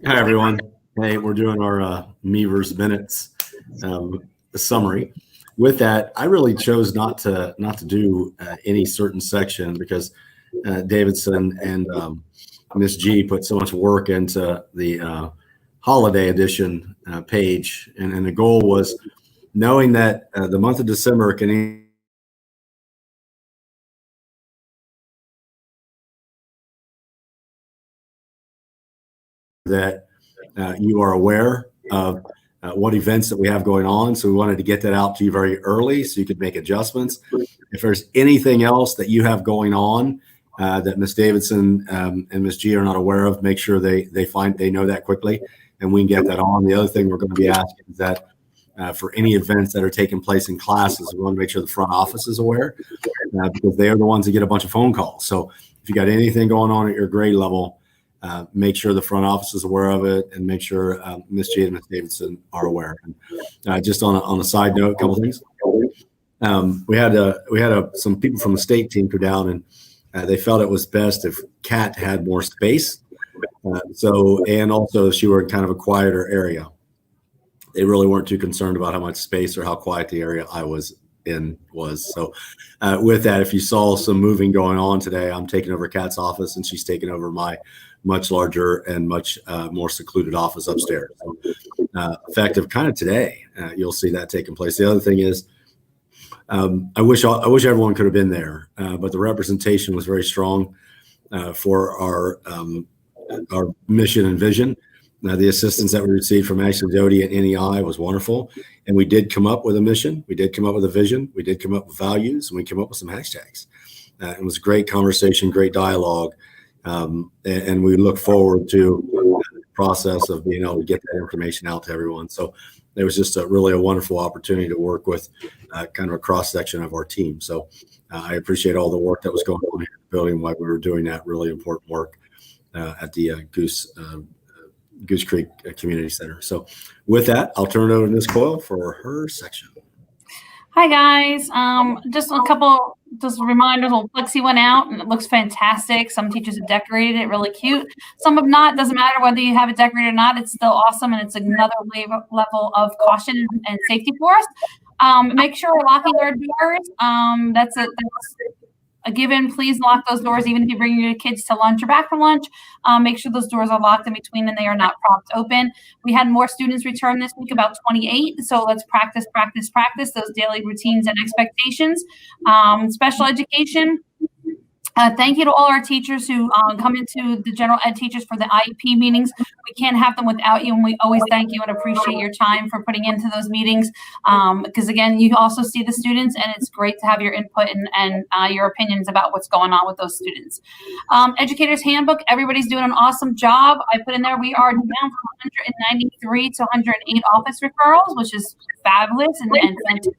Hi, everyone. Hey, we're doing our Mevers Minutes summary. With that, I really chose not to do any certain section because Davidson and Miss G put so much work into the holiday edition page, and the goal was knowing that the month of December can that you are aware of what events that we have going on. So we wanted to get that out to you very early so you could make adjustments. If there's anything else that you have going on that Ms. Davidson and Ms. G are not aware of, make sure they know that quickly and we can get that on. The other thing we're going to be asking is that for any events that are taking place in classes, we want to make sure the front office is aware because they are the ones that get a bunch of phone calls. So if you got anything going on at your grade level, make sure the front office is aware of it, and make sure Ms. G and Ms. Davidson are aware. And, just on a side note, a couple things. We had some people from the state team go down, and they felt it was best if Kat had more space. And also she were in kind of a quieter area. They really weren't too concerned about how much space or how quiet the area I was in was. So with that, if you saw some moving going on today, I'm taking over Kat's office and she's taking over my much larger and much more secluded office upstairs. So effective kind of today, you'll see that taking place. The other thing is, I wish everyone could have been there, but the representation was very strong for our mission and vision. The assistance that we received from Ashley Doty at NEI was wonderful. And we did come up with a mission. We did come up with a vision. We did come up with values, and we came up with some hashtags. It was a great conversation, great dialogue. And we look forward to the process of being able to get that information out to everyone. So it was just really a wonderful opportunity to work with kind of a cross section of our team. So I appreciate all the work that was going on here in the building while we were doing that really important work at the Goose Creek Community Center. So with that, I'll turn it over to Ms. Coyle for her section. Hi guys, just a couple reminders. Old Plexi went out and it looks fantastic. Some teachers have decorated it really cute. Some have not. Doesn't matter whether you have it decorated or not. It's still awesome, and it's another level of caution and safety for us. Make sure we're locking our doors. That's a given. Please lock those doors, even if you bring your kids to lunch or back from lunch. Make sure those doors are locked in between and they are not propped open. We had more students return this week, about 28. So let's practice those daily routines and expectations. Special education. Thank you to all our teachers who come into the general ed teachers for the IEP meetings. We can't have them without you, and we always thank you and appreciate your time for putting into those meetings. Because again, you also see the students, and it's great to have your input and your opinions about what's going on with those students. Educators Handbook, everybody's doing an awesome job. I put in there, we are down from 193 to 108 office referrals, which is fabulous and fantastic.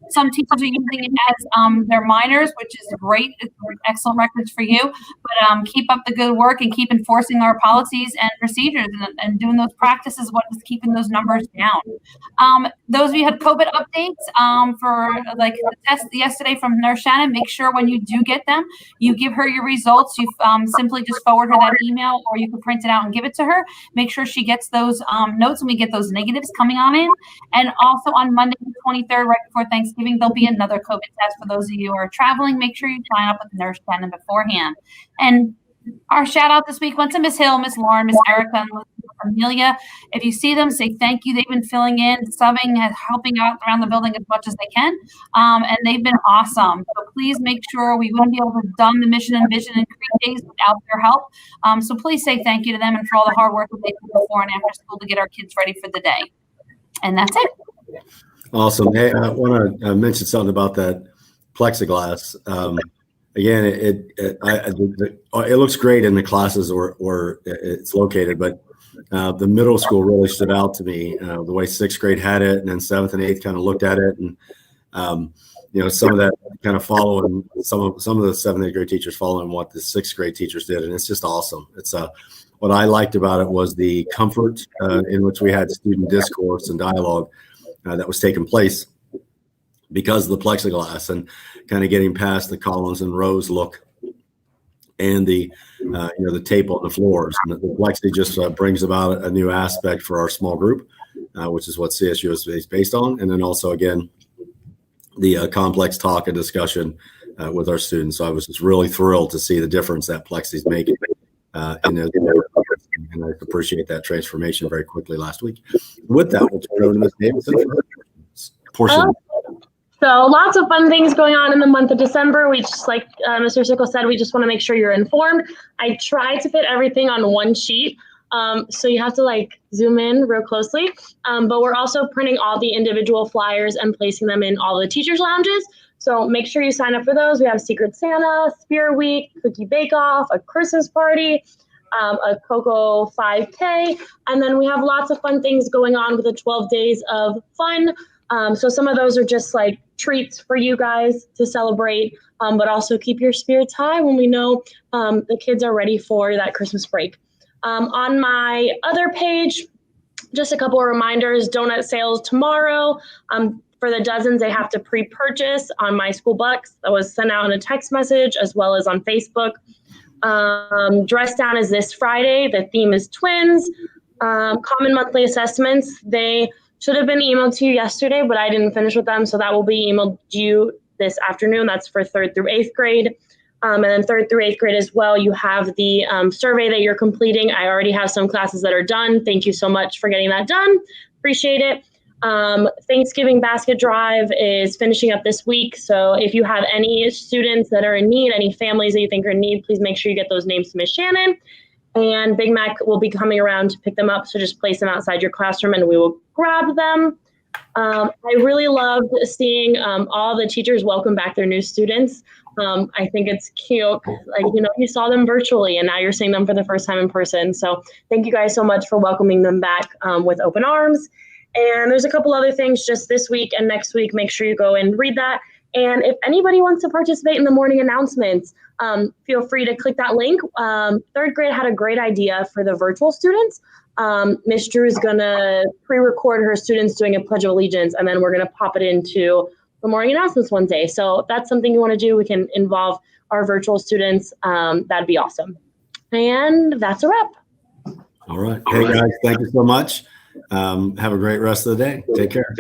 Some teachers are using it as their minors, which is great. It's excellent records for you. But keep up the good work and keep enforcing our policies and procedures and doing those practices. What is keeping those numbers down? Those of you had COVID updates for like the test yesterday from Nurse Shannon. Make sure when you do get them, you give her your results. You simply just forward her that email, or you can print it out and give it to her. Make sure she gets those notes and we get those negatives coming on in. And also on Monday, the 23rd, right before Thanksgiving, there'll be another COVID test for those of you who are traveling. Make sure you sign up with Nurse Shannon beforehand. And our shout out this week went to Miss Hill, Miss Lauren, Miss Erica, and Amelia. If you see them, say thank you. They've been filling in, subbing, helping out around the building as much as they can. And they've been awesome. So please make sure we wouldn't be able to have done the mission and vision and create days without their help. So please say thank you to them and for all the hard work that they do before and after school to get our kids ready for the day. And that's it. Awesome. Hey, I want to mention something about that plexiglass. Again, it looks great in the classes where it's located, but the middle school really stood out to me. The way 6th grade had it, and then 7th and 8th kind of looked at it, and some of that kind of following some of the 7th and 8th grade teachers following what the 6th grade teachers did, and it's just awesome. It's what I liked about it was the comfort in which we had student discourse and dialogue that was taking place because of the plexiglass and kind of getting past the columns and rows look and the the tape on the floors. And the Plexi just brings about a new aspect for our small group, which is what CSU is based on. And then also, again, the complex talk and discussion with our students. So I was just really thrilled to see the difference that Plexi is making. And I appreciate that transformation very quickly last week. With that, we'll turn it over to Ms. Davidson for her portion. So lots of fun things going on in the month of December. We just, like Mr. Sickle said, we just want to make sure you're informed. I tried to fit everything on one sheet. So you have to like zoom in real closely. But we're also printing all the individual flyers and placing them in all the teachers' lounges. So make sure you sign up for those. We have Secret Santa, Spear Week, Cookie Bake Off, a Christmas party, a Cocoa 5K. And then we have lots of fun things going on with the 12 days of fun. So some of those are just like treats for you guys to celebrate, but also keep your spirits high when we know the kids are ready for that Christmas break. On my other page, just a couple of reminders, donut sales tomorrow. For the dozens, they have to pre-purchase on My School Bucks. That was sent out in a text message as well as on Facebook. Dress Down is this Friday. The theme is twins. Common monthly assessments. They should have been emailed to you yesterday, but I didn't finish with them. So that will be emailed to you this afternoon. That's for 3rd through 8th grade. And then 3rd through 8th grade as well. You have the survey that you're completing. I already have some classes that are done. Thank you so much for getting that done. Appreciate it. Thanksgiving basket drive is finishing up this week. So if you have any students that are in need, any families that you think are in need, please make sure you get those names to Ms. Shannon. And Big Mac will be coming around to pick them up. So just place them outside your classroom and we will grab them. I really loved seeing all the teachers welcome back their new students. I think it's cute. Like, you saw them virtually and now you're seeing them for the first time in person. So thank you guys so much for welcoming them back with open arms. And there's a couple other things just this week and next week. Make sure you go and read that. And if anybody wants to participate in the morning announcements, feel free to click that link. 3rd grade had a great idea for the virtual students. Miss Drew is going to pre-record her students doing a Pledge of Allegiance, and then we're going to pop it into the morning announcements one day. So if that's something you want to do, we can involve our virtual students. That'd be awesome. And that's a wrap. All right. Hey, guys, thank you so much. Have a great rest of the day. Take care.